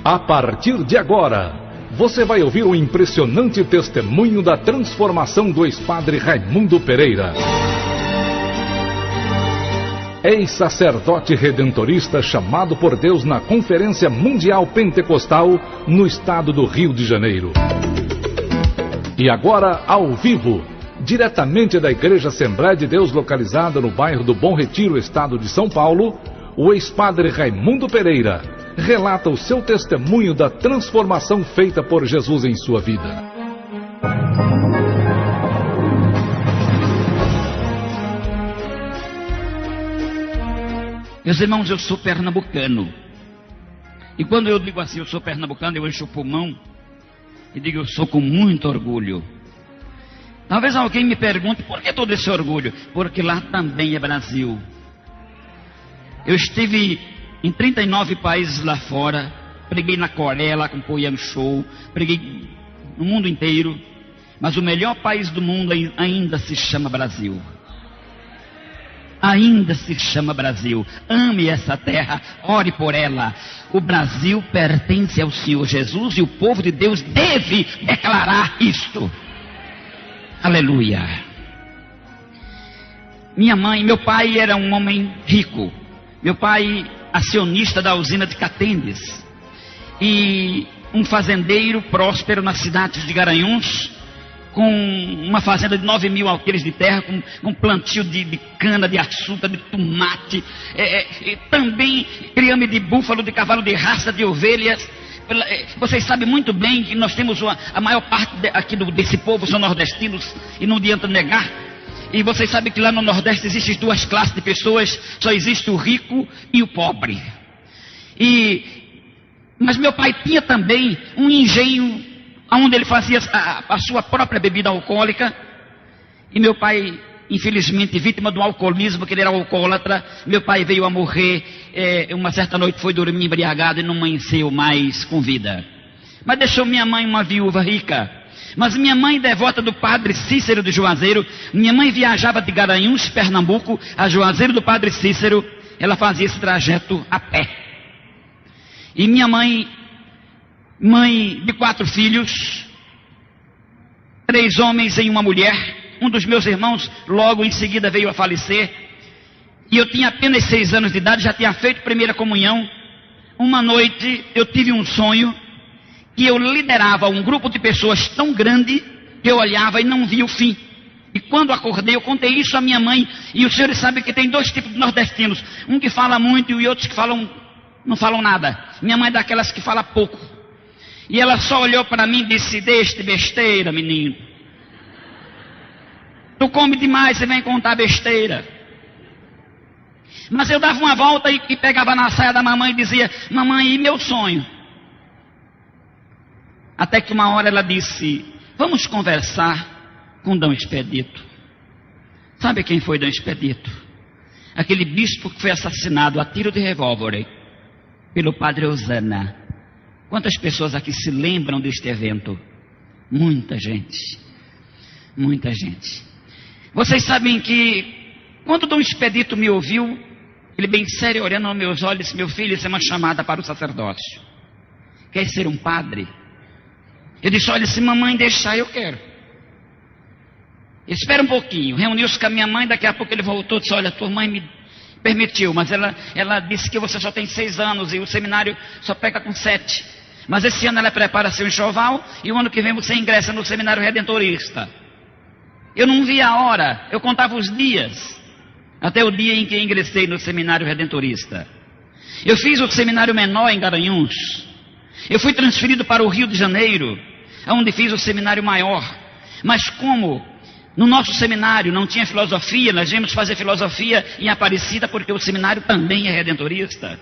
A partir de agora, você vai ouvir o impressionante testemunho da transformação do ex-padre Raimundo Pereira. Ex-sacerdote redentorista chamado por Deus na Conferência Mundial Pentecostal no estado do Rio de Janeiro. E agora, ao vivo, diretamente da Igreja Assembleia de Deus localizada no bairro do Bom Retiro, estado de São Paulo, o ex-padre Raimundo Pereira relata o seu testemunho da transformação feita por Jesus em sua vida. Meus irmãos, eu sou pernambucano. E quando eu digo assim, eu sou pernambucano, eu encho o pulmão e digo, eu sou com muito orgulho. Talvez alguém me pergunte, por que todo esse orgulho? Porque lá também é Brasil. Eu estive em 39 países lá fora, preguei na Coreia, lá com Poian Show, preguei no mundo inteiro, mas o melhor país do mundo ainda se chama Brasil. Ainda se chama Brasil. Ame essa terra, ore por ela. O Brasil pertence ao Senhor Jesus e o povo de Deus deve declarar isto. Aleluia. Meu pai era um homem rico. Meu pai, acionista da usina de Catendes, e um fazendeiro próspero na cidade de Garanhuns, com uma fazenda de 9.000 alqueires de terra, com plantio de cana, de açúcar, de tomate, também criame de búfalo, de cavalo, de raça, de ovelhas. Vocês sabem muito bem que nós temos a maior parte aqui desse povo são nordestinos, e não adianta negar. E vocês sabem que lá no Nordeste existem duas classes de pessoas, só existe o rico e o pobre. Mas meu pai tinha também um engenho, onde ele fazia a sua própria bebida alcoólica. E meu pai, infelizmente, vítima do alcoolismo, que ele era alcoólatra, meu pai veio a morrer, uma certa noite foi dormir embriagado e não amanheceu mais com vida. Mas deixou minha mãe uma viúva rica. Mas minha mãe, devota do padre Cícero de Juazeiro, minha mãe viajava de Garanhuns, Pernambuco, a Juazeiro do padre Cícero, ela fazia esse trajeto a pé. E minha mãe de 4 filhos, 3 homens e uma mulher, um dos meus irmãos logo em seguida veio a falecer, e eu tinha apenas 6 anos de idade, já tinha feito primeira comunhão. Uma noite eu tive um sonho, que eu liderava um grupo de pessoas tão grande, que eu olhava e não via o fim. E quando acordei, eu contei isso à minha mãe, e os senhores sabem que tem 2 tipos de nordestinos, um que fala muito e outros que não falam nada. Minha mãe é daquelas que fala pouco. E ela só olhou para mim e disse, deixe besteira, menino. Tu come demais, você vem contar besteira. Mas eu dava uma volta e pegava na saia da mamãe e dizia, mamãe, e meu sonho? Até que uma hora ela disse, vamos conversar com Dom Expedito. Sabe quem foi Dom Expedito? Aquele bispo que foi assassinado a tiro de revólver pelo padre Osana. Quantas pessoas aqui se lembram deste evento? Muita gente. Muita gente. Vocês sabem que quando Dom Expedito me ouviu, ele bem sério, olhando nos meus olhos, disse, meu filho, isso é uma chamada para o sacerdócio. Quer ser um padre? Eu disse, olha, se mamãe deixar, eu quero. Espera um pouquinho. Reuniu-se com a minha mãe, daqui a pouco ele voltou e disse, olha, tua mãe me permitiu, mas ela disse que você só tem 6 anos e o seminário só pega com 7. Mas esse ano ela prepara seu enxoval e o ano que vem você ingressa no seminário redentorista. Eu não via a hora, eu contava os dias, até o dia em que ingressei no seminário redentorista. Eu fiz o seminário menor em Garanhuns. Eu fui transferido para o Rio de Janeiro, onde fiz o seminário maior. Mas como no nosso seminário não tinha filosofia, nós viemos fazer filosofia em Aparecida, porque o seminário também é redentorista.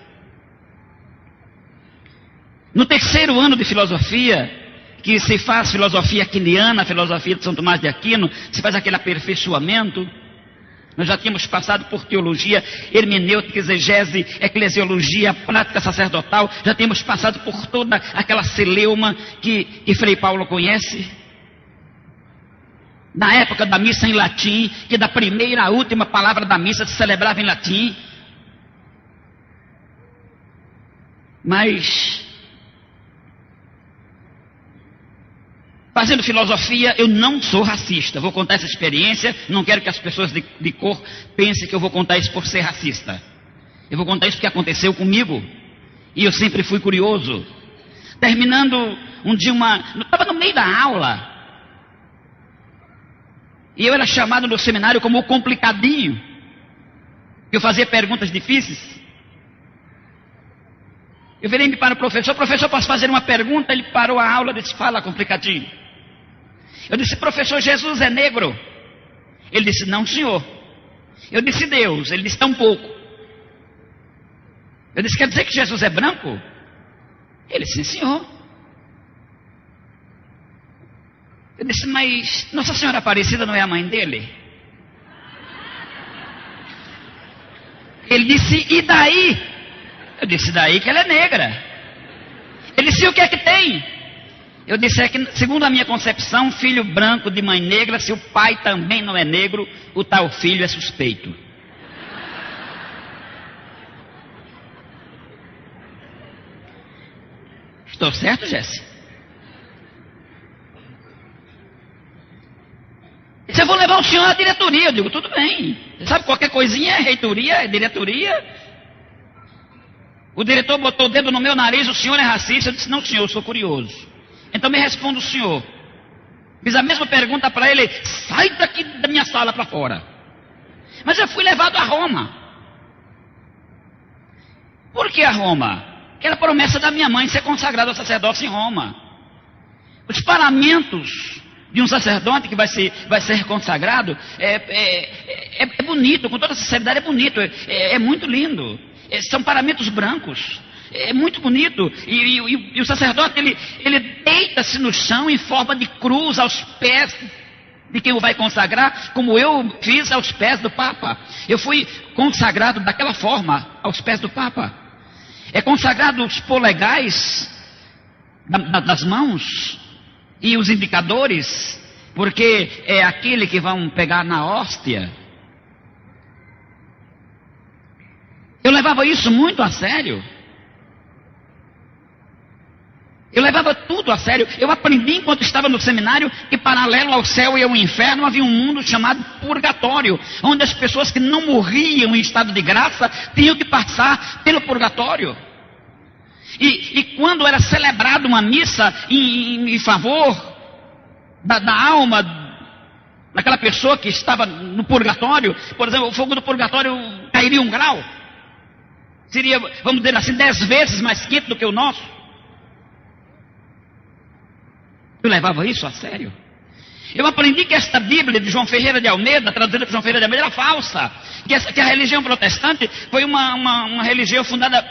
No 3º ano de filosofia, que se faz filosofia aquiniana, filosofia de São Tomás de Aquino, se faz aquele aperfeiçoamento. Nós já tínhamos passado por teologia, hermenêutica, exegese, eclesiologia, prática sacerdotal. Já tínhamos passado por toda aquela celeuma que Frei Paulo conhece. Na época da missa em latim, que da primeira à última palavra da missa se celebrava em latim. Mas fazendo filosofia, eu não sou racista. Vou contar essa experiência, não quero que as pessoas de cor pensem que eu vou contar isso por ser racista. Eu vou contar isso porque aconteceu comigo. E eu sempre fui curioso. Terminando um dia eu estava no meio da aula. E eu era chamado no seminário como o complicadinho. Eu fazia perguntas difíceis. Eu virei para o professor, posso fazer uma pergunta? Ele parou a aula e disse, fala, complicadinho. Eu disse, professor, Jesus é negro? Ele disse, não, senhor. Eu disse, Deus? Ele disse, tão pouco. Eu disse, quer dizer que Jesus é branco? Ele disse, sim, senhor. Eu disse, mas Nossa Senhora Aparecida não é a mãe dele? Ele disse, e daí? Eu disse, daí que ela é negra. Ele disse, e o que é que tem? Eu disse, é que segundo a minha concepção, filho branco de mãe negra, se o pai também não é negro, o tal filho é suspeito. Estou certo, Jesse? Se eu vou levar o senhor à diretoria, eu digo, tudo bem. Você sabe, qualquer coisinha é reitoria, é diretoria. O diretor botou o dedo no meu nariz, o senhor é racista. Eu disse, não, senhor, eu sou curioso. Então me responda o senhor. Fiz a mesma pergunta para ele, sai daqui da minha sala para fora. Mas eu fui levado a Roma. Por que a Roma? Que era a promessa da minha mãe ser consagrado ao sacerdócio em Roma. Os paramentos de um sacerdote que vai ser consagrado é bonito, com toda sinceridade é bonito, é muito lindo. São paramentos brancos, é muito bonito. E o sacerdote ele deita-se no chão em forma de cruz aos pés de quem o vai consagrar, como eu fiz aos pés do Papa. Eu fui consagrado daquela forma aos pés do Papa. É consagrado os polegais das mãos e os indicadores, porque é aquele que vão pegar na hóstia. Eu levava isso muito a sério. Eu levava tudo a sério. Eu aprendi enquanto estava no seminário que paralelo ao céu e ao inferno havia um mundo chamado purgatório, onde as pessoas que não morriam em estado de graça tinham que passar pelo purgatório. E quando era celebrada uma missa em favor da alma daquela pessoa que estava no purgatório, por exemplo, o fogo do purgatório cairia 1 grau. Seria, vamos dizer assim, 10 vezes mais quente do que o nosso. Eu levava isso a sério. Eu aprendi que esta Bíblia de João Ferreira de Almeida, traduzida por João Ferreira de Almeida, era falsa. Que a religião protestante foi uma religião fundada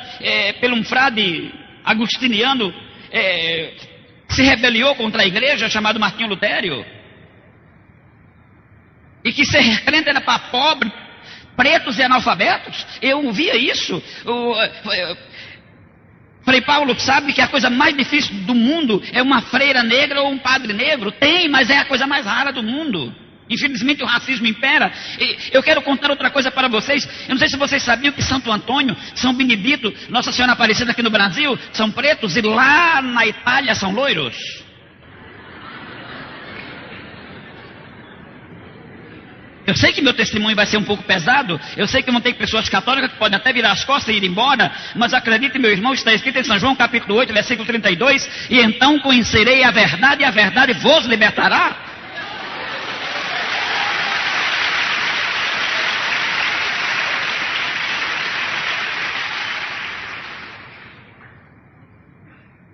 por um frade agustiniano que se rebeliou contra a igreja, chamado Martinho Lutério. E que ser crente era para pobres, pretos e analfabetos. Eu via isso. Frei Paulo sabe que a coisa mais difícil do mundo é uma freira negra ou um padre negro. Tem, mas é a coisa mais rara do mundo. Infelizmente o racismo impera. E eu quero contar outra coisa para vocês. Eu não sei se vocês sabiam que Santo Antônio, São Benedito, Nossa Senhora Aparecida aqui no Brasil são pretos e lá na Itália são loiros. Eu sei que meu testemunho vai ser um pouco pesado, eu sei que vão ter pessoas católicas que podem até virar as costas e ir embora, mas acredite, meu irmão, está escrito em São João capítulo 8, versículo 32, e então conhecerei a verdade e a verdade vos libertará.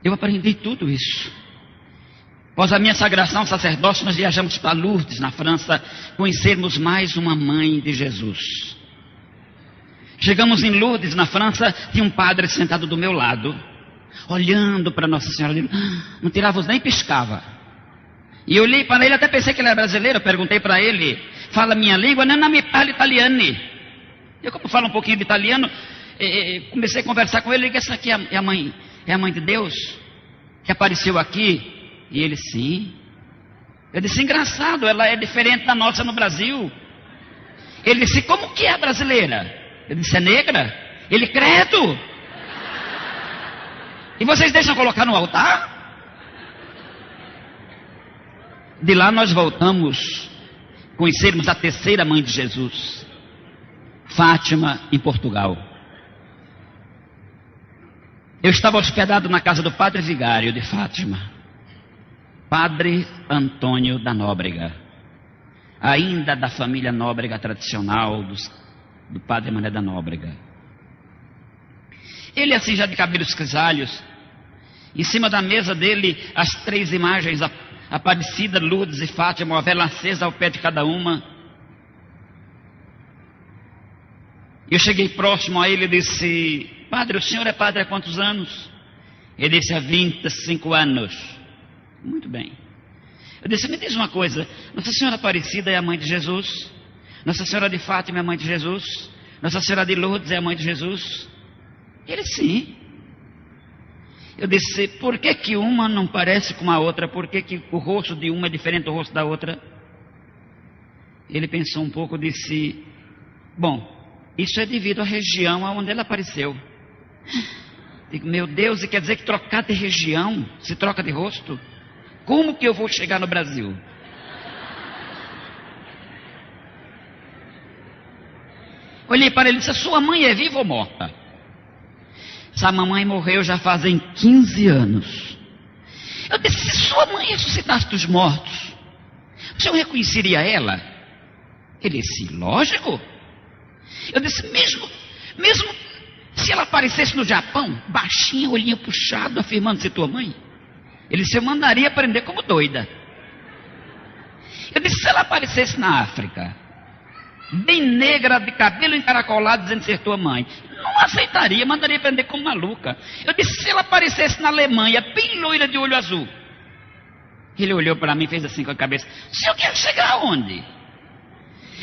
Eu aprendi tudo isso. Após a minha sagração ao sacerdócio, nós viajamos para Lourdes, na França, conhecermos mais uma mãe de Jesus. Chegamos em Lourdes, na França, tinha um padre sentado do meu lado, olhando para Nossa Senhora, não tirava os nem piscava. E eu olhei para ele, até pensei que ele era brasileiro, perguntei para ele, fala minha língua? Não me fala italiano. Eu, como falo um pouquinho de italiano, comecei a conversar com ele, e essa aqui é a mãe de Deus, que apareceu aqui. E ele, sim. Eu disse, engraçado, ela é diferente da nossa no Brasil. Ele disse, como que é a brasileira? Eu disse, é negra? Ele, credo. E vocês deixam colocar no altar? De lá nós voltamos a conhecermos a terceira mãe de Jesus, Fátima, em Portugal. Eu estava hospedado na casa do padre vigário de Fátima, Padre Antônio da Nóbrega, ainda da família Nóbrega tradicional, do padre Mané da Nóbrega. Ele assim já de cabelos grisalhos, em cima da mesa dele as 3 imagens, Aparecida, Lourdes e Fátima, uma vela acesa ao pé de cada uma. Eu cheguei próximo a ele e disse: padre, o senhor é padre há quantos anos? Ele disse: há 25 anos. Muito bem. Eu disse: me diz uma coisa, Nossa Senhora Aparecida é a mãe de Jesus? Nossa Senhora de Fátima é a mãe de Jesus? Nossa Senhora de Lourdes é a mãe de Jesus? Ele: sim. Eu disse: por que que uma não parece com a outra? Por que que o rosto de uma é diferente do rosto da outra? Ele pensou um pouco e disse: bom, isso é devido à região onde ela apareceu. Digo: meu Deus, e quer dizer que trocar de região se troca de rosto? Como que eu vou chegar no Brasil? Olhei para ele e disse: sua mãe é viva ou morta? Essa mamãe morreu já fazem 15 anos. Eu disse: se sua mãe ressuscitasse dos mortos, o senhor reconheceria ela? Ele disse: lógico. Eu disse: mesmo se ela aparecesse no Japão, baixinha, olhinho puxado, afirmando ser tua mãe? Ele disse: eu mandaria prender como doida. Eu disse: se ela aparecesse na África, bem negra, de cabelo encaracolado, dizendo ser tua mãe, não aceitaria, mandaria prender como maluca. Eu disse: se ela aparecesse na Alemanha, bem loira, de olho azul. Ele olhou para mim e fez assim com a cabeça: o senhor quer chegar aonde?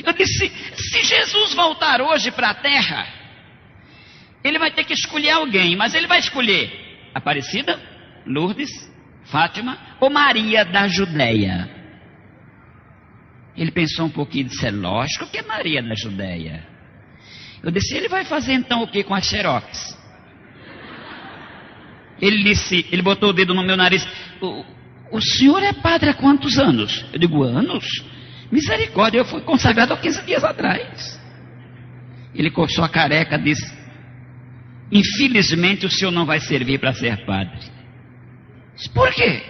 Eu disse: se Jesus voltar hoje para a terra, ele vai ter que escolher alguém, mas ele vai escolher Aparecida, Lourdes, Fátima ou Maria da Judéia. Ele pensou um pouquinho e disse: é lógico que é Maria da Judéia. Eu disse: ele vai fazer então o que com as xerox? Ele disse, ele botou o dedo no meu nariz: o senhor é padre há quantos anos? Eu digo: anos? Misericórdia, eu fui consagrado há 15 dias atrás. Ele coçou a careca e disse: infelizmente o senhor não vai servir para ser padre. Eu disse: por quê?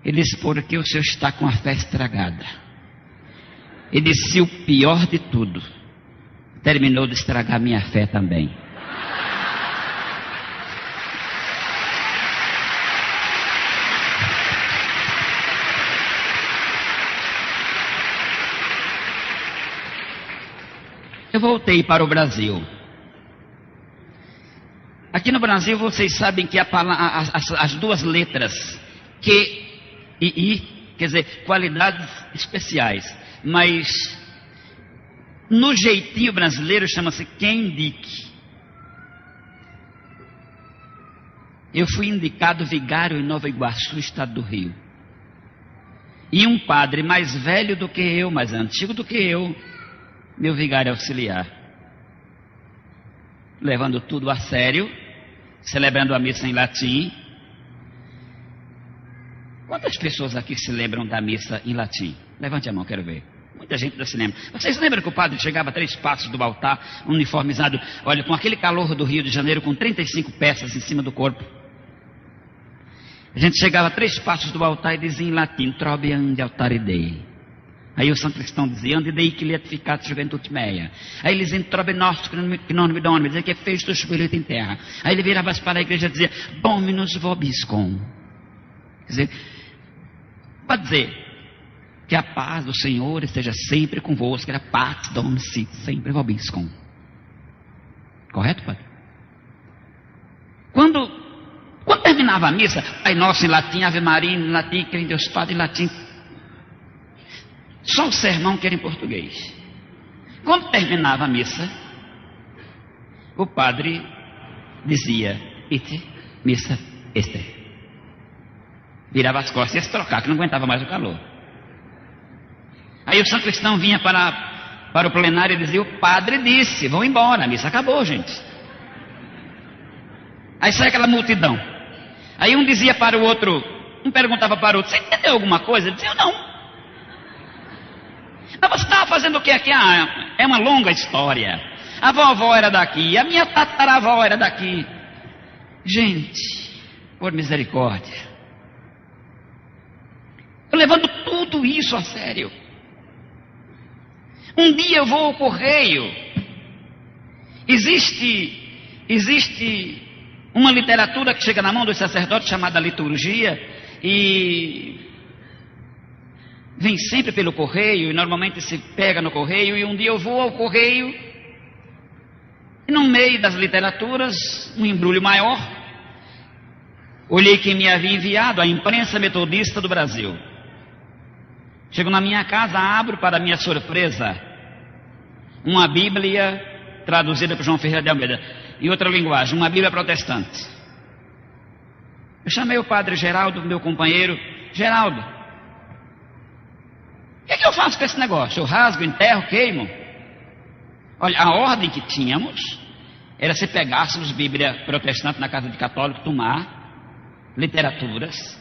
Ele disse: porque o senhor está com a fé estragada. Ele disse: o pior de tudo, terminou de estragar minha fé também. Eu voltei para o Brasil. Aqui no Brasil vocês sabem que as 2 letras Q e I, quer dizer, qualidades especiais, mas no jeitinho brasileiro chama-se quem indique. Eu fui indicado vigário em Nova Iguaçu, estado do Rio. E um padre mais velho do que eu, mais antigo do que eu, meu vigário auxiliar. Levando tudo a sério, celebrando a missa em latim. Quantas pessoas aqui se lembram da missa em latim? Levante a mão, quero ver. Muita gente ainda se lembra. Vocês lembram que o padre chegava a 3 passos do altar, uniformizado, olha, com aquele calor do Rio de Janeiro, com 35 peças em cima do corpo? A gente chegava a 3 passos do altar e dizia em latim: trobe ande altare Dei. Aí o Santo Cristão dizia: ande Dei que lietificat juventude mea. Aí ele dizia: trobe nostro que non me done, dizia que é feito do espírito em terra. Aí ele virava para a igreja e dizia: dominus vobiscum. Quer dizer, pode dizer que a paz do Senhor esteja sempre convosco, era pax Dominus sempre vobiscum. Correto, padre? Quando terminava a missa, Pai Nosso em latim, Ave Maria em latim, crê em Deus Padre em latim, só o sermão que era em português. Quando terminava a missa, o padre dizia: ite, missa este. Virava as costas e ia se trocar, que não aguentava mais o calor. Aí o Santo Cristão vinha para o plenário e dizia: o padre disse, vão embora, a missa acabou, gente. Aí sai aquela multidão. Aí um dizia para o outro: Um perguntava para o outro: você entendeu alguma coisa? Ele dizia: não. Mas você estava fazendo o que aqui? Ah, é uma longa história. A vovó era daqui, a minha tataravó era daqui. Gente, por misericórdia, eu levando tudo isso a sério. Um dia eu vou ao correio. Existe uma literatura que chega na mão dos sacerdotes chamada liturgia, e vem sempre pelo correio, e normalmente se pega no correio. E um dia eu vou ao correio, e no meio das literaturas, um embrulho maior, olhei quem me havia enviado: a imprensa metodista do Brasil. Chego na minha casa, abro, para minha surpresa, uma Bíblia traduzida por João Ferreira de Almeida, em outra linguagem, uma Bíblia protestante. Eu chamei o padre Geraldo, meu companheiro: Geraldo, o que é que eu faço com esse negócio? Eu rasgo, enterro, queimo? Olha, a ordem que tínhamos era se pegássemos Bíblia protestante na casa de católico, tomar literaturas,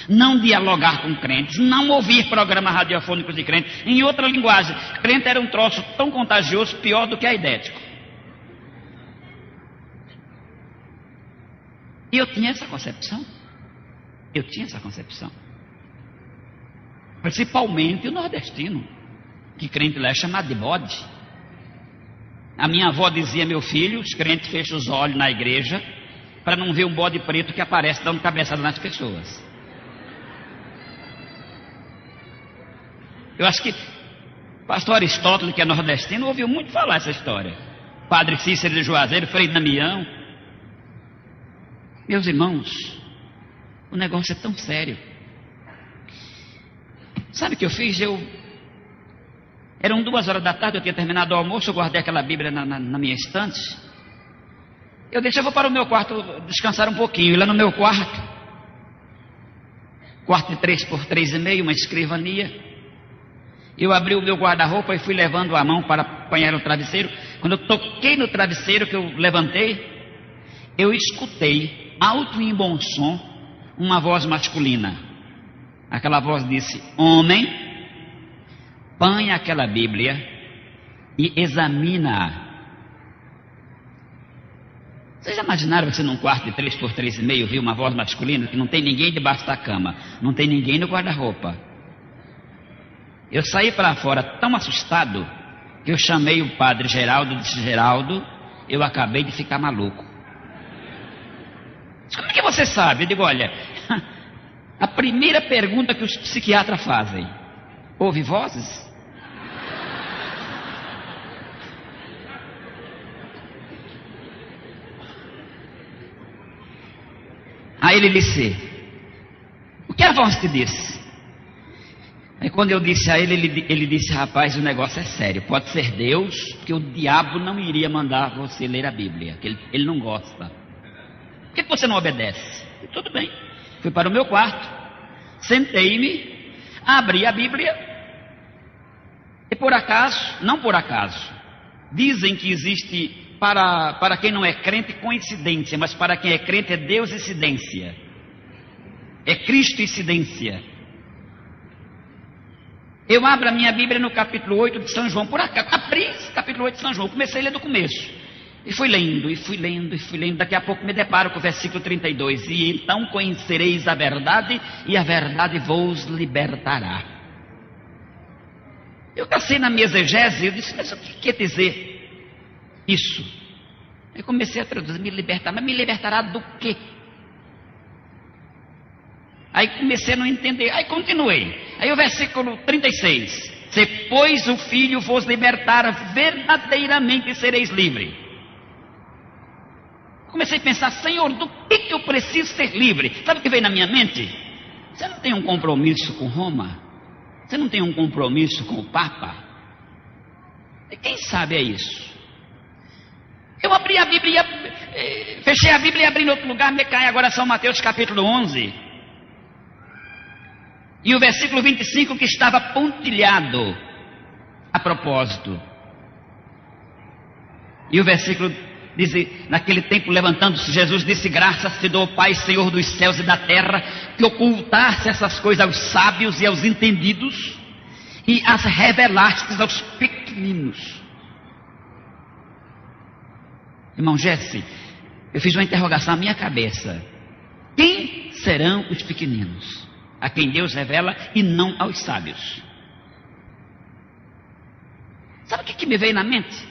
não dialogar com crentes, não ouvir programas radiofônicos de crentes, em outra linguagem. Crente era um troço tão contagioso, pior do que aidético. E eu tinha essa concepção. Principalmente o nordestino, que crente lá é chamado de bode. A minha avó dizia: meu filho, os crentes fecham os olhos na igreja para não ver um bode preto que aparece dando cabeçada nas pessoas. Eu acho que pastor Aristóteles, que é nordestino, ouviu muito falar essa história. Padre Cícero de Juazeiro, Frei Damião. Meus irmãos, o negócio é tão sério. Sabe o que eu fiz? Eram 2h da tarde, eu tinha terminado o almoço, eu guardei aquela Bíblia na minha estante. Eu vou para o meu quarto descansar um pouquinho. E lá no meu quarto de 3 por 3,5, uma escrivania, eu abri o meu guarda-roupa e fui levando a mão para apanhar o travesseiro. Quando eu toquei no travesseiro, que eu levantei, eu escutei, alto e em bom som, uma voz masculina. Aquela voz disse: homem, põe aquela Bíblia e examina-a. Vocês já imaginaram você num quarto de 3 por 3,5 viu uma voz masculina, que não tem ninguém debaixo da cama, não tem ninguém no guarda-roupa? Eu saí para fora tão assustado que eu chamei o padre Geraldo e disse: Geraldo, eu acabei de ficar maluco. Como é que você sabe? Eu digo: olha, a primeira pergunta que os psiquiatras fazem: ouve vozes? Aí ele disse: o que a voz te disse? Aí quando eu disse a ele, ele disse: rapaz, o negócio é sério, pode ser Deus, porque o diabo não iria mandar você ler a Bíblia, que ele não gosta. Por que você não obedece? E tudo bem. Fui para o meu quarto, sentei-me, abri a Bíblia, e por acaso, não por acaso, dizem que existe para quem não é crente coincidência, mas para quem é crente é Deus-incidência, é Cristo-incidência. Eu abro a minha Bíblia no capítulo 8 de São João, por acaso, abri esse capítulo 8 de São João, comecei a ler do começo. E fui lendo, daqui a pouco me deparo com o versículo 32, e então conhecereis a verdade, e a verdade vos libertará. Eu cacei na minha exegese, eu disse: mas o que quer dizer isso? Eu comecei a traduzir: me libertar, mas me libertará do quê? Aí comecei a não entender, aí continuei. Aí o versículo 36, se pois o Filho vos libertar, verdadeiramente sereis livres. Comecei a pensar: Senhor, do que eu preciso ser livre? Sabe o que veio na minha mente? Você não tem um compromisso com Roma? Você não tem um compromisso com o Papa? E quem sabe é isso? Eu abri a Bíblia, fechei a Bíblia e abri em outro lugar, me cai agora São Mateus capítulo 11. E o versículo 25 que estava pontilhado a propósito. E o versículo diz: naquele tempo, levantando-se Jesus, disse: graças te dou, Pai, Senhor dos céus e da terra, que ocultasse essas coisas aos sábios e aos entendidos e as revelaste aos pequeninos. Irmão Jesse, eu fiz uma interrogação na minha cabeça. Quem serão os pequeninos? A quem Deus revela e não aos sábios. Sabe o que me veio na mente?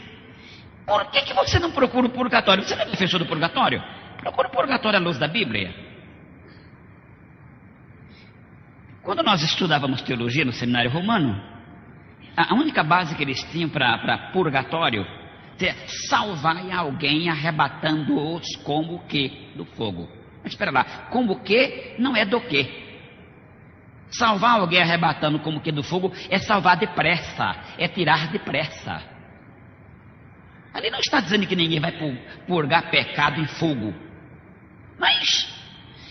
Por que você não procura o purgatório? Você não é defensor do purgatório? Procura o purgatório à luz da Bíblia. Quando nós estudávamos teologia no seminário romano, a única base que eles tinham para purgatório é salvar alguém arrebatando-os como que do fogo. Mas espera lá, como que não é do que? Salvar alguém arrebatando como que do fogo é salvar depressa, é tirar depressa. Ali não está dizendo que ninguém vai purgar pecado em fogo. Mas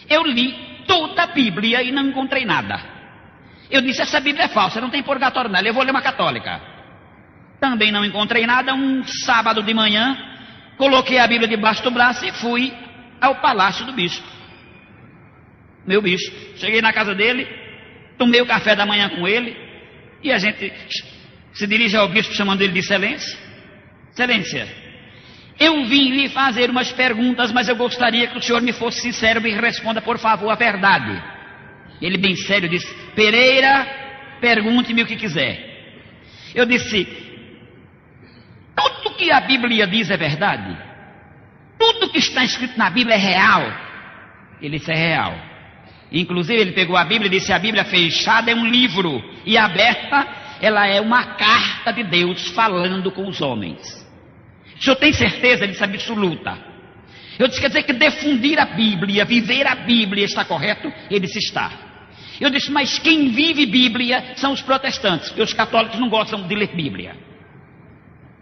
eu li toda a Bíblia e não encontrei nada. Eu disse, essa Bíblia é falsa, não tem purgatório nela, eu vou ler uma católica. Também não encontrei nada. Um sábado de manhã, coloquei a Bíblia debaixo do braço e fui ao palácio do bispo. Meu bispo. Cheguei na casa dele, tomei o café da manhã com ele, e a gente se dirige ao bispo chamando ele de excelência. Excelência, eu vim lhe fazer umas perguntas, mas eu gostaria que o senhor me fosse sincero e me responda, por favor, a verdade. Ele bem sério disse, Pereira, pergunte-me o que quiser. Eu disse, tudo que a Bíblia diz é verdade? Tudo que está escrito na Bíblia é real? Ele disse, é real. Inclusive ele pegou a Bíblia e disse, a Bíblia fechada é um livro, e aberta ela é uma carta de Deus falando com os homens. O senhor tem certeza? Ele disse, absoluta. Eu disse, quer dizer que difundir a Bíblia, viver a Bíblia está correto? Ele disse, está. Eu disse, mas quem vive Bíblia são os protestantes, porque os católicos não gostam de ler Bíblia.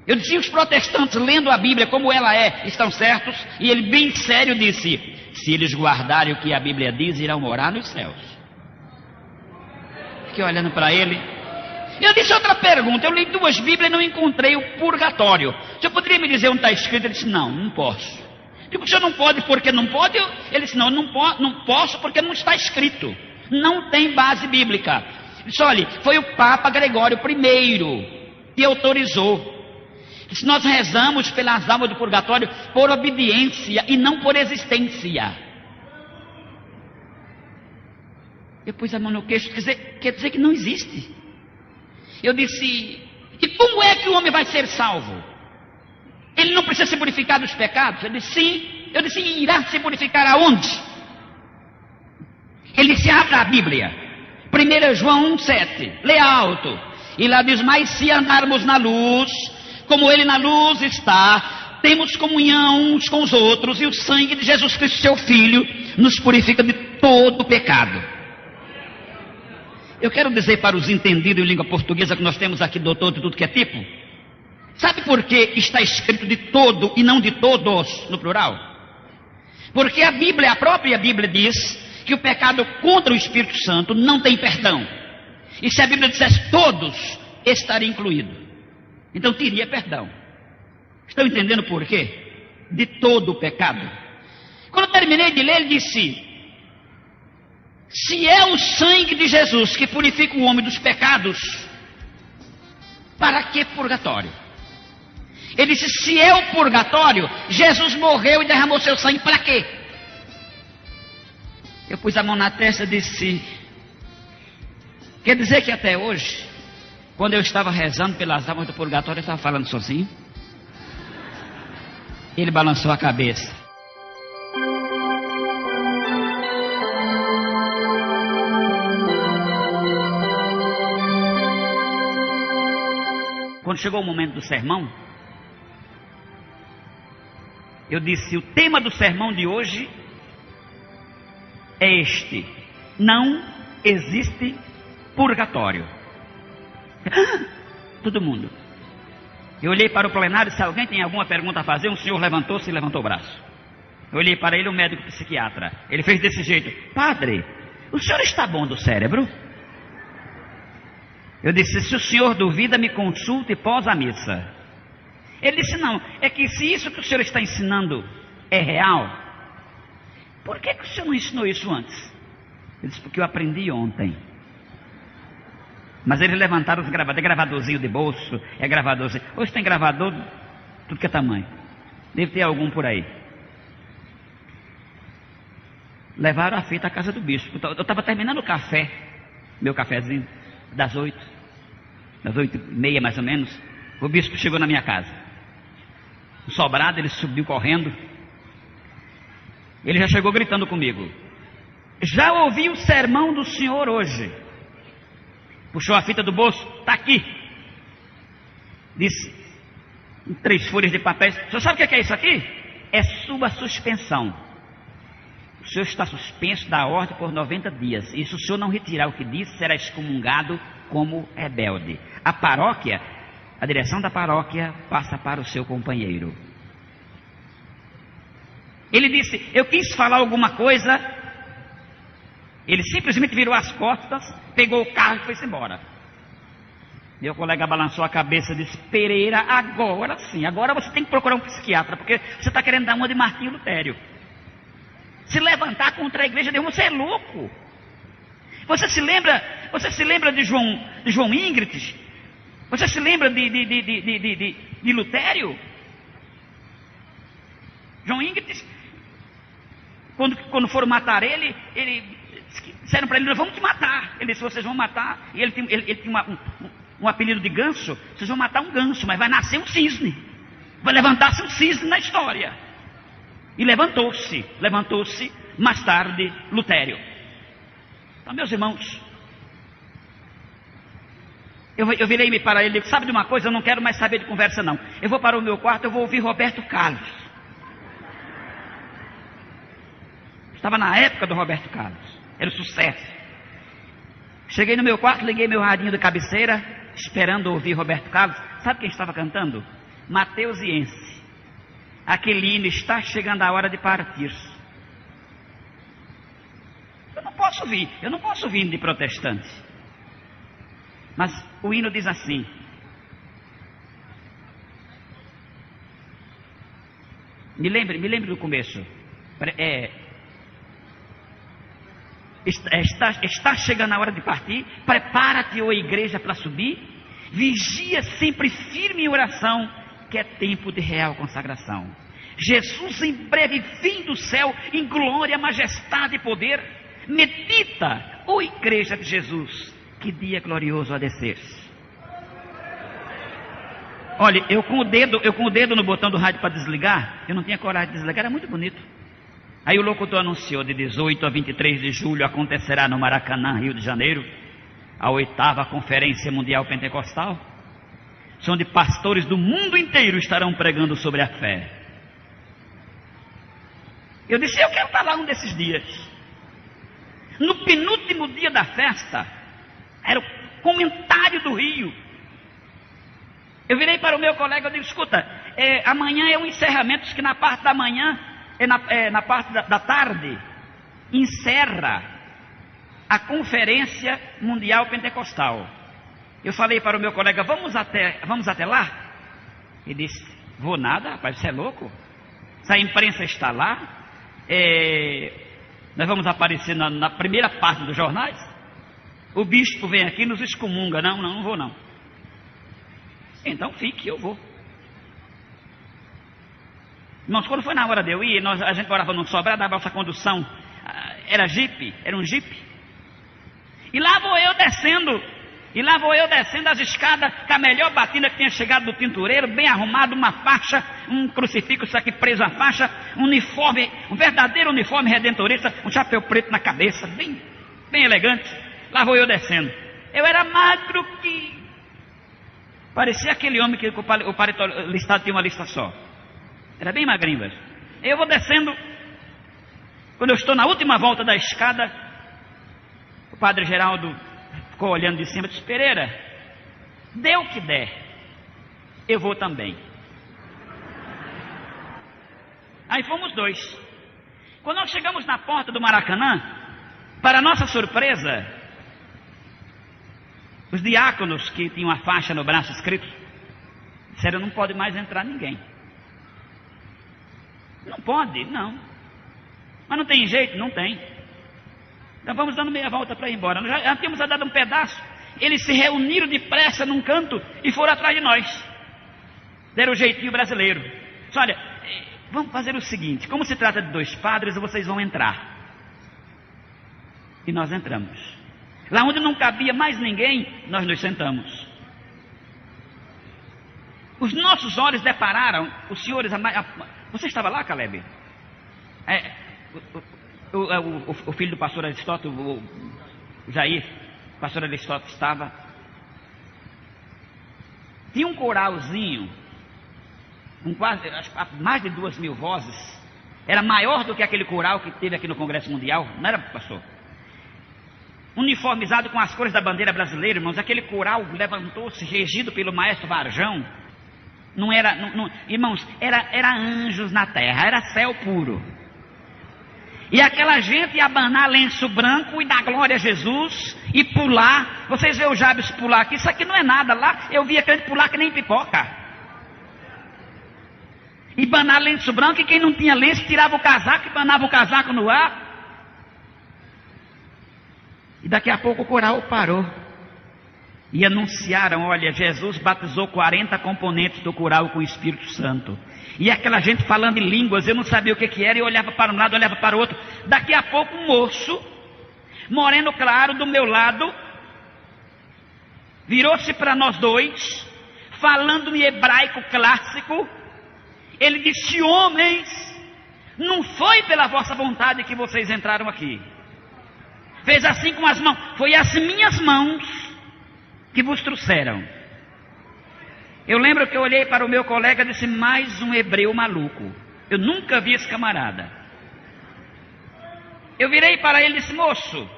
Eu disse, os protestantes lendo a Bíblia como ela é, estão certos? E ele bem sério disse, se eles guardarem o que a Bíblia diz, irão morar nos céus. Fiquei olhando para ele. Eu disse outra pergunta, eu li 2 Bíblias e não encontrei o purgatório. O senhor poderia me dizer onde está escrito? Ele disse, não posso. Digo, o senhor não pode porque não pode? Ele disse, não posso porque não está escrito. Não tem base bíblica. Ele disse, olha, foi o Papa Gregório I que autorizou. Ele disse, nós rezamos pelas almas do purgatório por obediência e não por existência. Eu pus a mão no queixo, quer dizer que não existe. Eu disse, e como é que o homem vai ser salvo? Ele não precisa se purificar dos pecados? Ele disse, sim. Eu disse, irá se purificar aonde? Ele disse, abra a Bíblia. 1 João 1,7, lê alto. E lá diz, mas se andarmos na luz, como ele na luz está, temos comunhão uns com os outros, e o sangue de Jesus Cristo, seu Filho, nos purifica de todo o pecado. Eu quero dizer para os entendidos em língua portuguesa que nós temos aqui doutor de tudo que é tipo. Sabe por que está escrito de todo e não de todos no plural? Porque a Bíblia, a própria Bíblia diz que o pecado contra o Espírito Santo não tem perdão. E se a Bíblia dissesse todos, estaria incluído. Então teria perdão. Estão entendendo por quê? De todo o pecado. Quando eu terminei de ler, ele disse, se é o sangue de Jesus que purifica o homem dos pecados, para que purgatório? Ele disse, se é o purgatório, Jesus morreu e derramou seu sangue, para quê? Eu pus a mão na testa e disse, quer dizer que até hoje, quando eu estava rezando pelas almas do purgatório, eu estava falando sozinho? Ele balançou a cabeça. Quando chegou o momento do sermão, eu disse, o tema do sermão de hoje é este: não existe purgatório. Todo mundo. Eu olhei para o plenário, se alguém tem alguma pergunta a fazer, um senhor levantou-se e levantou o braço. Eu olhei para ele, um médico psiquiatra. Ele fez desse jeito: padre, o senhor está bom do cérebro? Eu disse, se o senhor duvida, me consulte pós a missa. Ele disse, não, é que se isso que o senhor está ensinando é real, por que o senhor não ensinou isso antes? Ele disse, porque eu aprendi ontem. Mas eles levantaram os gravadores, é gravadorzinho de bolso, é gravadorzinho. Hoje tem gravador, tudo que é tamanho. Deve ter algum por aí. Levaram a fita à casa do bispo. Eu estava terminando o café, meu cafezinho, das 8h30 mais ou menos. O bispo chegou na minha casa. O sobrado, ele subiu correndo. Ele já chegou gritando comigo. Já ouvi o sermão do senhor hoje. Puxou a fita do bolso, está aqui. Disse, em 3 folhas de papel, o senhor sabe o que é isso aqui? É sua suspensão. O senhor está suspenso da ordem por 90 dias. E se o senhor não retirar o que disse, será excomungado como rebelde. A paróquia, a direção da paróquia passa para o seu companheiro. Ele disse, eu quis falar alguma coisa. Ele simplesmente virou as costas, pegou o carro e foi-se embora. Meu colega balançou a cabeça e disse, Pereira, agora sim, agora você tem que procurar um psiquiatra, porque você está querendo dar uma de Martinho Lutério. Se levantar contra a igreja de Deus, você é louco. Você se lembra de João Ingrid? Você se lembra de Lutério? João Ingrid, quando foram matar ele disseram para ele, nós vamos te matar. Ele disse, vocês vão matar. E ele tinha um apelido de ganso. Vocês vão matar um ganso, mas vai nascer um cisne. Vai levantar-se um cisne na história. E levantou-se mais tarde Lutério. Então, meus irmãos, eu virei-me para ele e disse, sabe de uma coisa, eu não quero mais saber de conversa não. Eu vou para o meu quarto, eu vou ouvir Roberto Carlos. Estava na época do Roberto Carlos, era o sucesso. Cheguei no meu quarto, liguei meu radinho de cabeceira, esperando ouvir Roberto Carlos. Sabe quem estava cantando? Mateusiense. Aquele hino, está chegando a hora de partir. Eu não posso ouvir hino de protestante. Mas o hino diz assim, me lembre do começo. Está chegando a hora de partir. Prepara-te, ó igreja, para subir. Vigia sempre firme em oração, que é tempo de real consagração. Jesus em breve vem do céu, em glória, majestade e poder. Medita, ó igreja de Jesus, que dia glorioso a descer. Olha, eu com o dedo no botão do rádio para desligar, eu não tinha coragem de desligar, era muito bonito. Aí o locutor anunciou, de 18 a 23 de julho acontecerá no Maracanã, Rio de Janeiro, a 8ª Conferência Mundial Pentecostal, onde pastores do mundo inteiro estarão pregando sobre a fé. Eu disse, eu quero estar lá um desses dias. No penúltimo dia da festa, era o comentário do Rio. Eu virei para o meu colega e disse, escuta, amanhã é um encerramento, que na parte da manhã, na parte da tarde, encerra a Conferência Mundial Pentecostal. Eu falei para o meu colega, vamos até lá? Ele disse, vou nada, rapaz, você é louco? Se a imprensa está lá, nós vamos aparecer na primeira parte dos jornais. O bispo vem aqui e nos excomunga. Não vou não. Então fique, eu vou. Irmãos, quando foi na hora de eu ir, a gente morava num sobrado, da nossa condução era um jipe. E lá vou eu descendo as escadas, com a melhor batina que tinha chegado do tintureiro, bem arrumado, uma faixa, um crucifixo aqui preso à faixa, um uniforme, um verdadeiro uniforme redentorista, um chapéu preto na cabeça, bem elegante. Lá vou eu descendo. Eu era magro que parecia aquele homem que o paletó listado tinha uma lista só. Era bem magrinho, velho. Eu vou descendo. Quando eu estou na última volta da escada, o padre Geraldo ficou olhando de cima e disse, Pereira, dê o que der, eu vou também. Aí fomos 2. Quando nós chegamos na porta do Maracanã, para nossa surpresa, os diáconos que tinham a faixa no braço escrito disseram, não pode mais entrar ninguém. Não pode? Não. Mas não tem jeito? Não tem. Nós vamos dando meia volta para ir embora. Nós já tínhamos andado um pedaço. Eles se reuniram depressa num canto e foram atrás de nós. Deram o jeitinho brasileiro. Disse, olha, vamos fazer o seguinte, como se trata de 2 padres, vocês vão entrar. E nós entramos. Lá onde não cabia mais ninguém, nós nos sentamos. Os nossos olhos depararam, os senhores... Você estava lá, Caleb? O filho do pastor Aristóteles, o Jair, o pastor Aristóteles estava. Tinha um coralzinho, com quase mais de 2.000 vozes. Era maior do que aquele coral que teve aqui no Congresso Mundial, não era, pastor? Uniformizado com as cores da bandeira brasileira, irmãos. Aquele coral levantou-se, regido pelo maestro Varjão. Não era, irmãos, era anjos na terra, era céu puro. E aquela gente ia abanar lenço branco e dar glória a Jesus e pular. Vocês veem o Jabes pular aqui, isso aqui não é nada. Lá eu via crente pular que nem pipoca. E abanar lenço branco, e quem não tinha lenço tirava o casaco e abanava o casaco no ar. E daqui a pouco o coral parou. E anunciaram, olha, Jesus batizou 40 componentes do coral com o Espírito Santo. E aquela gente falando em línguas, eu não sabia o que era, e olhava para um lado, olhava para o outro. Daqui a pouco um moço, moreno claro, do meu lado, virou-se para nós dois, falando em hebraico clássico. Ele disse, homens, não foi pela vossa vontade que vocês entraram aqui. Fez assim com as mãos, foi as minhas mãos que vos trouxeram. Eu lembro que eu olhei para o meu colega e disse, mais um hebreu maluco. Eu nunca vi esse camarada. Eu virei para ele e disse, moço,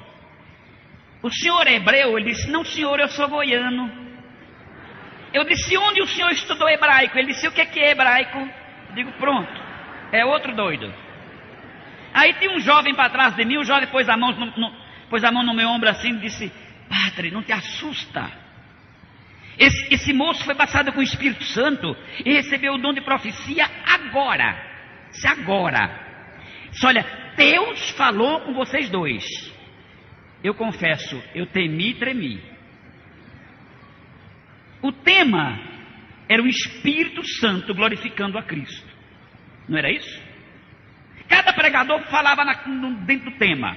o senhor é hebreu? Ele disse, não senhor, eu sou goiano. Eu disse, onde o senhor estudou hebraico? Ele disse, o que é hebraico? Eu digo, pronto, é outro doido. Aí tinha um jovem para trás de mim, o jovem pôs a mão no meu ombro assim e disse, padre, não te assusta. Esse moço foi batizado com o Espírito Santo e recebeu o dom de profecia agora. Se agora. Olha, Deus falou com vocês dois. Eu confesso, eu temi e tremi. O tema era o Espírito Santo glorificando a Cristo. Não era isso? Cada pregador falava dentro do tema.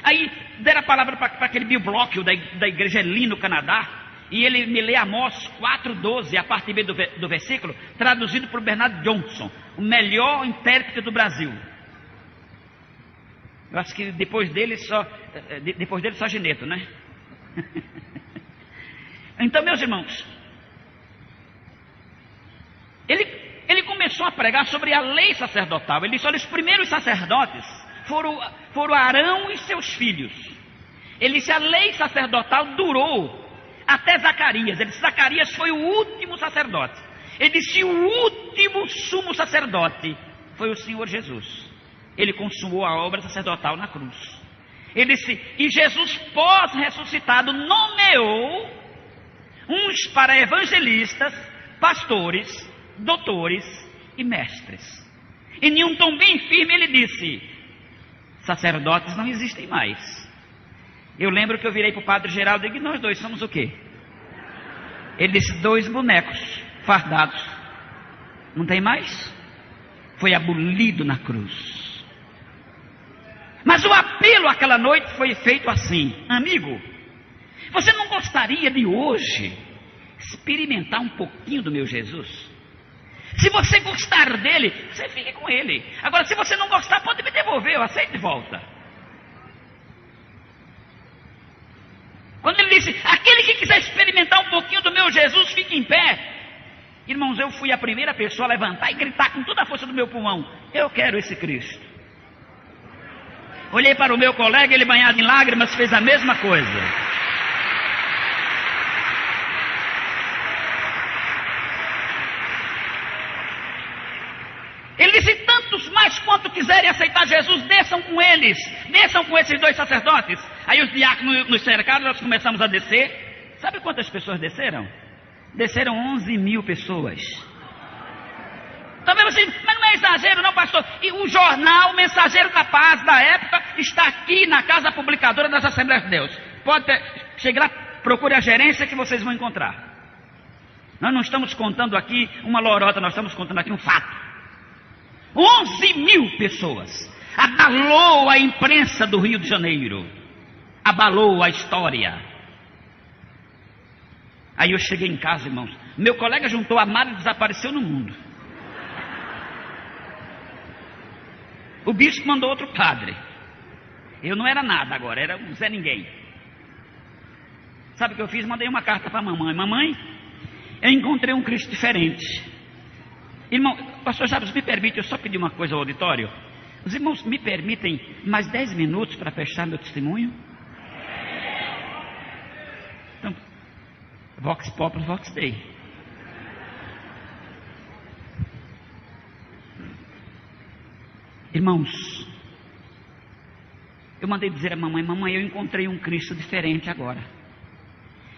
Aí deram a palavra para aquele Bill Block da igreja Eli no Canadá. E ele me lê Amós 4,12, a parte B do versículo, traduzido por Bernard Johnson, o melhor intérprete do Brasil. Eu acho que depois dele só Gineto, né? Então, meus irmãos, ele começou a pregar sobre a lei sacerdotal. Ele disse, olha, os primeiros sacerdotes foram Arão e seus filhos. Ele disse, a lei sacerdotal durou até Zacarias. Ele disse, Zacarias foi o último sacerdote. Ele disse, o último sumo sacerdote foi o Senhor Jesus. Ele consumou a obra sacerdotal na cruz. Ele disse, e Jesus pós-ressuscitado nomeou uns para evangelistas, pastores, doutores e mestres. Em um tom bem firme ele disse, sacerdotes não existem mais. Eu lembro que eu virei para o padre Geraldo e disse, nós dois somos o quê? Ele disse, 2 bonecos fardados. Não tem mais? Foi abolido na cruz. Mas o apelo aquela noite foi feito assim, amigo, você não gostaria de hoje experimentar um pouquinho do meu Jesus? Se você gostar dele, você fique com ele. Agora, se você não gostar, pode me devolver, eu aceito de volta. Quando ele disse, aquele que quiser experimentar um pouquinho do meu Jesus, fique em pé. Irmãos, eu fui a primeira pessoa a levantar e gritar com toda a força do meu pulmão, eu quero esse Cristo. Olhei para o meu colega, ele banhado em lágrimas, fez a mesma coisa. Ele disse, tantos mais quanto quiserem aceitar Jesus, desçam com eles, desçam com esses 2 sacerdotes. Aí os diáconos nos cercaram, nós começamos a descer. Sabe quantas pessoas desceram? Desceram 11.000 pessoas. Talvez você, mas não é exagero não, pastor. E o jornal Mensageiro da Paz da época está aqui na casa publicadora das Assembleias de Deus. Pode chegar lá, procure a gerência que vocês vão encontrar. Nós não estamos contando aqui uma lorota, nós estamos contando aqui um fato. 11 mil pessoas. Abalou a imprensa do Rio de Janeiro. Abalou a história. Aí eu cheguei em casa, irmãos. Meu colega juntou a mala e desapareceu no mundo. O bispo mandou outro padre. Eu não era nada agora, era um Zé Ninguém. Sabe o que eu fiz? Mandei uma carta para a mamãe. Mamãe, eu encontrei um Cristo diferente. Irmão, pastor Jabes, me permite, eu só pedi uma coisa ao auditório. Os irmãos me permitem mais 10 minutos para fechar meu testemunho? Então, Vox Populi, Vox Dei. Irmãos, eu mandei dizer à mamãe: mamãe, eu encontrei um Cristo diferente agora.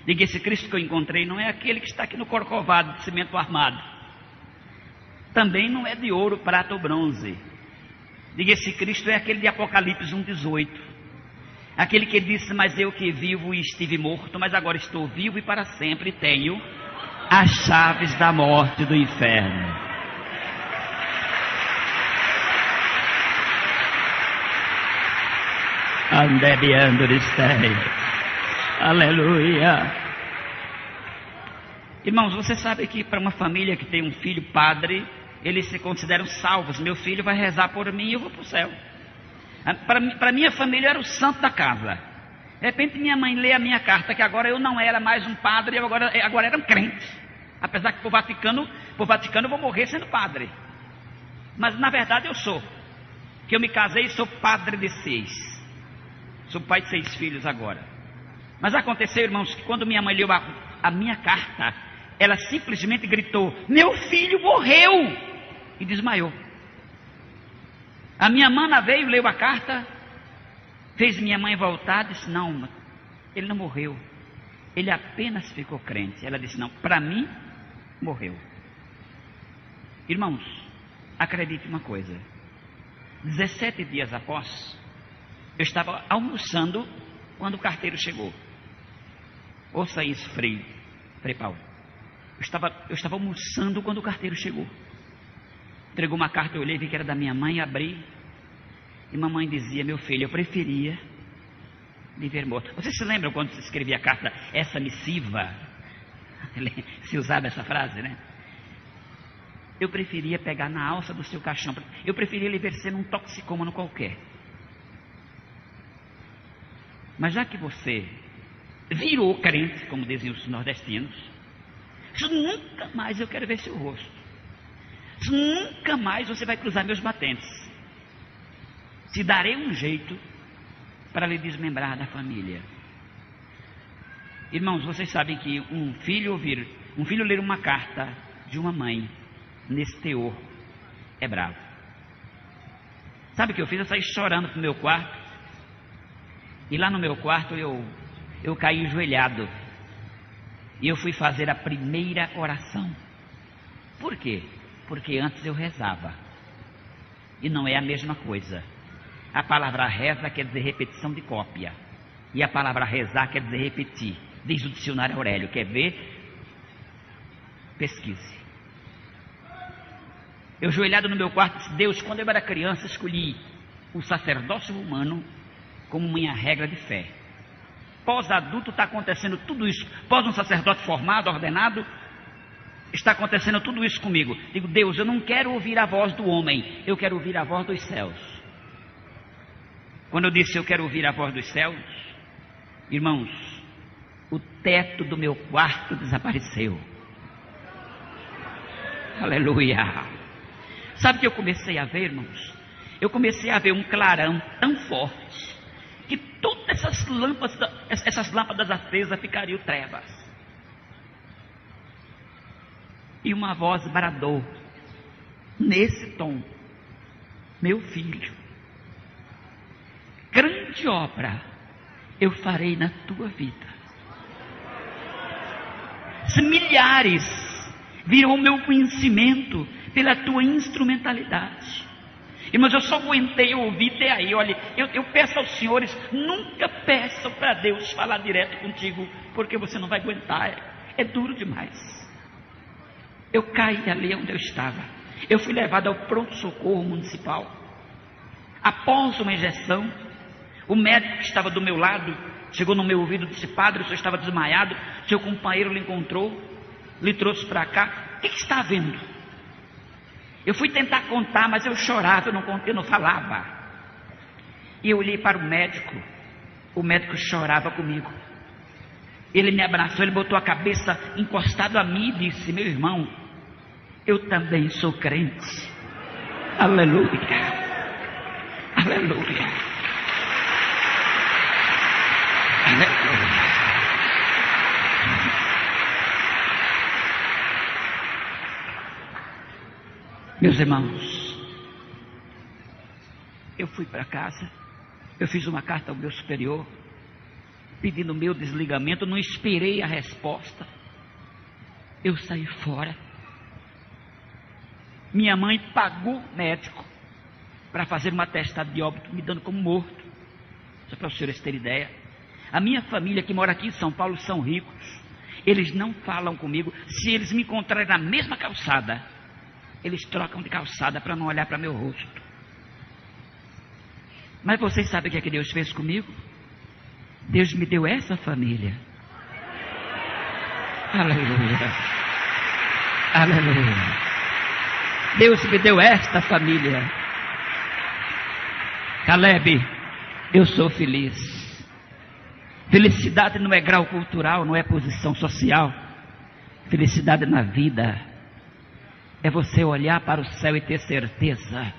Diga, esse Cristo que eu encontrei não é aquele que está aqui no Corcovado de cimento armado. Também não é de ouro, prata ou bronze. Diga, esse Cristo é aquele de Apocalipse 1,18. Aquele que disse: mas eu que vivo e estive morto, mas agora estou vivo e para sempre tenho as chaves da morte e do inferno. Aleluia. Irmãos, você sabe que para uma família que tem um filho padre, eles se consideram salvos. Meu filho vai rezar por mim e eu vou para o céu. Para minha família eu era o santo da casa. De repente minha mãe lê a minha carta que agora eu não era mais um padre, eu agora era um crente. Apesar que por Vaticano eu vou morrer sendo padre. Mas na verdade eu sou. Que eu me casei e sou padre de 6. Sou pai de 6 filhos agora. Mas aconteceu, irmãos, que quando minha mãe leu a minha carta, ela simplesmente gritou: meu filho morreu! E desmaiou. A minha mana veio, leu a carta, fez minha mãe voltar, disse: não, ele não morreu, ele apenas ficou crente. Ela disse: não, para mim morreu. Irmãos, acredite uma coisa, 17 dias após, eu estava almoçando quando o carteiro chegou. Ouça isso, Frei Paulo. Eu estava almoçando quando o carteiro chegou. Entregou uma carta, eu olhei, vi que era da minha mãe, abri. E mamãe dizia: meu filho, eu preferia viver morto. Vocês se lembram quando se escrevia a carta, essa missiva? Se usava essa frase, né? Eu preferia pegar na alça do seu caixão. Eu preferia lhe ver sendo um toxicômano qualquer. Mas já que você virou crente, como dizem os nordestinos, nunca mais eu quero ver seu rosto. Nunca mais você vai cruzar meus batentes. Te darei um jeito para lhe desmembrar da família. Irmãos, vocês sabem que um filho ler uma carta de uma mãe nesse teor é bravo. Sabe o que eu fiz? Eu saí chorando para o meu quarto. E lá no meu quarto eu caí enjoelhado. E eu fui fazer a primeira oração. Por quê? Porque antes eu rezava. E não é a mesma coisa. A palavra reza quer dizer repetição de cópia. E a palavra rezar quer dizer repetir. Diz o dicionário Aurélio. Quer ver? Pesquise. Eu ajoelhado no meu quarto disse: Deus, quando eu era criança, escolhi o sacerdócio romano como minha regra de fé. Pós-adulto está acontecendo tudo isso. Pós um sacerdote formado, ordenado, está acontecendo tudo isso comigo. Digo: Deus, eu não quero ouvir a voz do homem, eu quero ouvir a voz dos céus. Quando eu disse eu quero ouvir a voz dos céus, irmãos, o teto do meu quarto desapareceu. Aleluia. Sabe o que eu comecei a ver, irmãos? Eu comecei a ver um clarão tão forte que todas essas lâmpadas acesas ficariam trevas. E uma voz bradou nesse tom: meu filho, grande obra eu farei na tua vida. Se milhares viram o meu conhecimento pela tua instrumentalidade. Irmãos, eu só aguentei ouvir até aí. Olha, eu peço aos senhores, nunca peçam para Deus falar direto contigo, porque você não vai aguentar, é duro demais. Eu caí ali onde eu estava. Eu fui levado ao pronto-socorro municipal. Após uma injeção, o médico que estava do meu lado chegou no meu ouvido e disse: padre, o senhor estava desmaiado, seu companheiro lhe encontrou, lhe trouxe para cá, o que está havendo? Eu fui tentar contar, mas eu chorava, eu não falava. E eu olhei para o médico chorava comigo. Ele me abraçou, ele botou a cabeça encostado a mim e disse: meu irmão, eu também sou crente. Aleluia, aleluia, aleluia. Meus irmãos, eu fui para casa, eu fiz uma carta ao meu superior, pedindo o meu desligamento, não esperei a resposta, eu saí fora. Minha mãe pagou médico para fazer um atestado de óbito, me dando como morto, só para os senhores terem ideia. A minha família que mora aqui em São Paulo são ricos, eles não falam comigo. Se eles me encontrarem na mesma calçada, eles trocam de calçada para não olhar para meu rosto. Mas vocês sabem o que é que Deus fez comigo? Deus me deu essa família. Aleluia, aleluia. Deus me deu esta família. Caleb, eu sou feliz. Felicidade não é grau cultural, não é posição social. Felicidade na vida é você olhar para o céu e ter certeza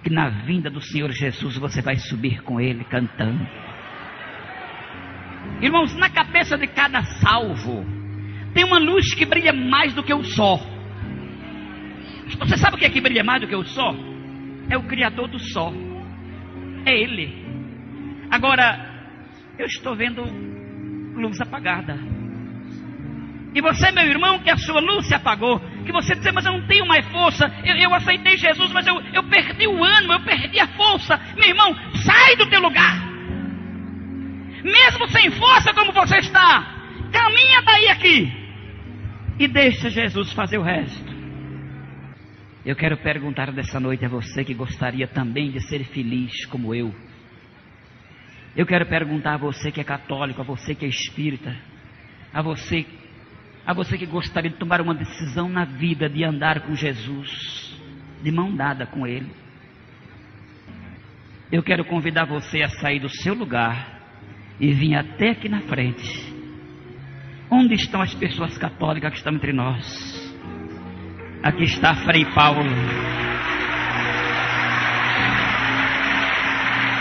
que na vinda do Senhor Jesus você vai subir com Ele cantando. Irmãos, na cabeça de cada salvo tem uma luz que brilha mais do que o sol. Você sabe o que é que brilha mais do que o sol? É o Criador do sol. É Ele. Agora, eu estou vendo luz apagada. E você, meu irmão, que a sua luz se apagou, que você diz: mas eu não tenho mais força, eu aceitei Jesus, mas eu perdi o ânimo, eu perdi a força. Meu irmão, sai do teu lugar. Mesmo sem força como você está, caminha daí aqui e deixa Jesus fazer o resto. Eu quero perguntar dessa noite a você que gostaria também de ser feliz como eu. Eu quero perguntar a você que é católico, a você que é espírita, a você que gostaria de tomar uma decisão na vida de andar com Jesus, de mão dada com Ele. Eu quero convidar você a sair do seu lugar e vir até aqui na frente. Onde estão as pessoas católicas que estão entre nós? Aqui está Frei Paulo.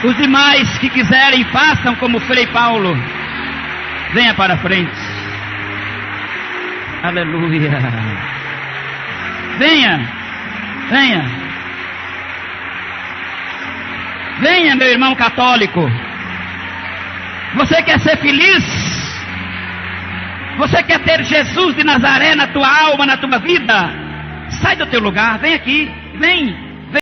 Os demais que quiserem, façam como Frei Paulo. Venha para a frente. Aleluia. Venha, venha. Venha, meu irmão católico. Você quer ser feliz? Você quer ter Jesus de Nazaré na tua alma, na tua vida? Sai do teu lugar, vem aqui, vem.